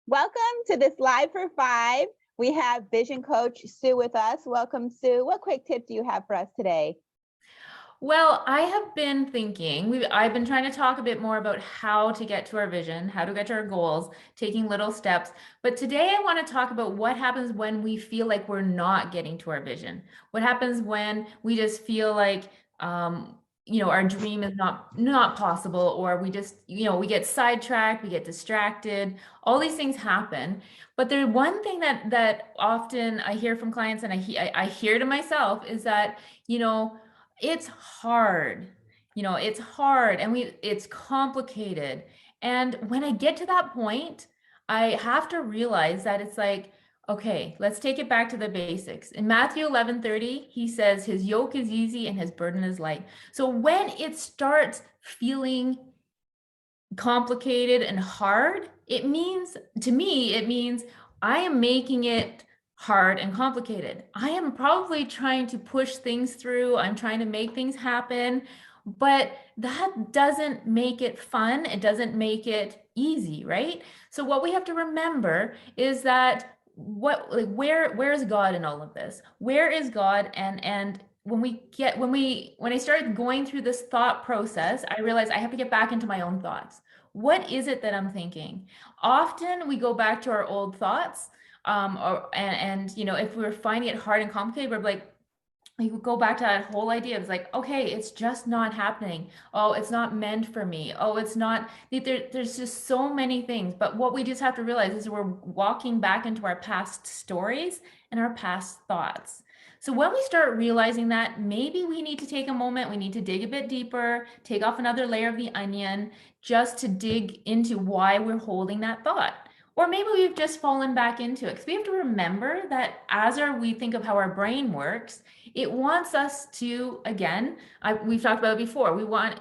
Welcome to this Live for Five. We have Vision Coach Sue with us. Welcome, Sue. What quick tip do you have for us today? Well, I have been thinking, I've been trying to talk a bit more about how to get to our vision, how to get to our goals, taking little steps. But today I want to talk about what happens when we feel like we're not getting to our vision. What happens when we just feel like, our dream is not possible, or we just, we get sidetracked, we get distracted. All these things happen. But there's one thing that often I hear from clients, and I hear to myself, is that, it's hard. It's hard and it's complicated. And when I get to that point, I have to realize that it's like, okay, let's take it back to the basics. In Matthew 11:30, he says his yoke is easy and his burden is light. So when it starts feeling complicated and hard, it means I am making it hard and complicated. I am probably trying to push things through. I'm trying to make things happen, but that doesn't make it fun. It doesn't make it easy, right? So what we have to remember is that where is God in all of this? Where is God? And when I started going through this thought process, I realized I have to get back into my own thoughts. What is it that I'm thinking? Often we go back to our old thoughts, if we're finding it hard and complicated, we're like, we go back to that whole idea. It's like, okay, it's just not happening. Oh, it's not meant for me. Oh, it's not. There's just so many things. But what we just have to realize is we're walking back into our past stories and our past thoughts. So when we start realizing that, maybe we need to take a moment, we need to dig a bit deeper, take off another layer of the onion, just to dig into why we're holding that thought. Or maybe we've just fallen back into it. Because we have to remember that we think of how our brain works, it wants us to, again, we've talked about it before,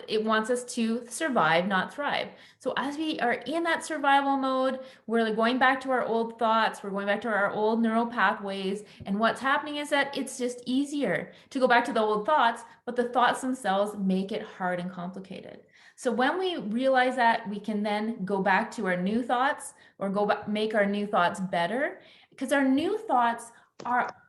it wants us to survive, not thrive. So as we are in that survival mode, we're going back to our old thoughts, we're going back to our old neural pathways, and what's happening is that it's just easier to go back to the old thoughts, but the thoughts themselves make it hard and complicated. So when we realize that, we can then go back to our new thoughts, or make our new thoughts better, because our new thoughts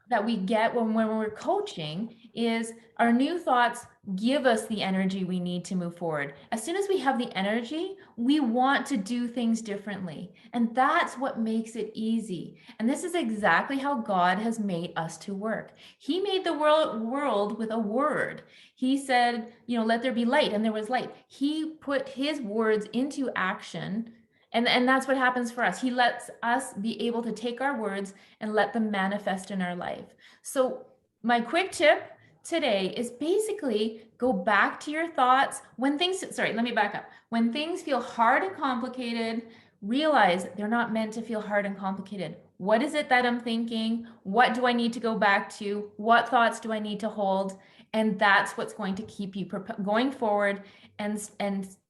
that we get when we're coaching is our new thoughts give us the energy we need to move forward. As soon as we have the energy, we want to do things differently. And that's what makes it easy. And this is exactly how God has made us to work. He made the world with a word. He said, let there be light, and there was light. He put his words into action. And that's what happens for us. He lets us be able to take our words and let them manifest in our life. So my quick tip today is basically go back to your thoughts. Let me back up. When things feel hard and complicated, realize they're not meant to feel hard and complicated. What is it that I'm thinking? What do I need to go back to? What thoughts do I need to hold? And that's what's going to keep you going forward, and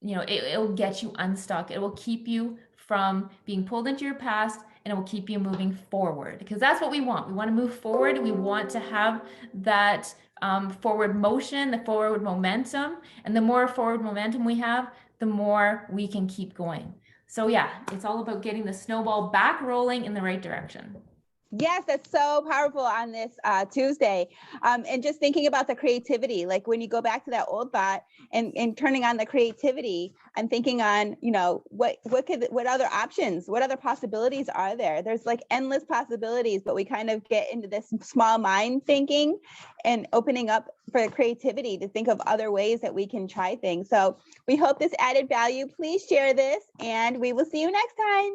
it'll get you unstuck. It will keep you from being pulled into your past, and it will keep you moving forward, because that's what we want. We want to move forward. We want to have that forward motion, the forward momentum. And the more forward momentum we have, the more we can keep going. So yeah, it's all about getting the snowball back rolling in the right direction. Yes, that's so powerful on this Tuesday. And just thinking about the creativity, like when you go back to that old thought and turning on the creativity, I'm thinking on, what other options, what other possibilities are there? There's like endless possibilities, but we kind of get into this small mind thinking and opening up for creativity to think of other ways that we can try things. So we hope this added value. Please share this, and we will see you next time.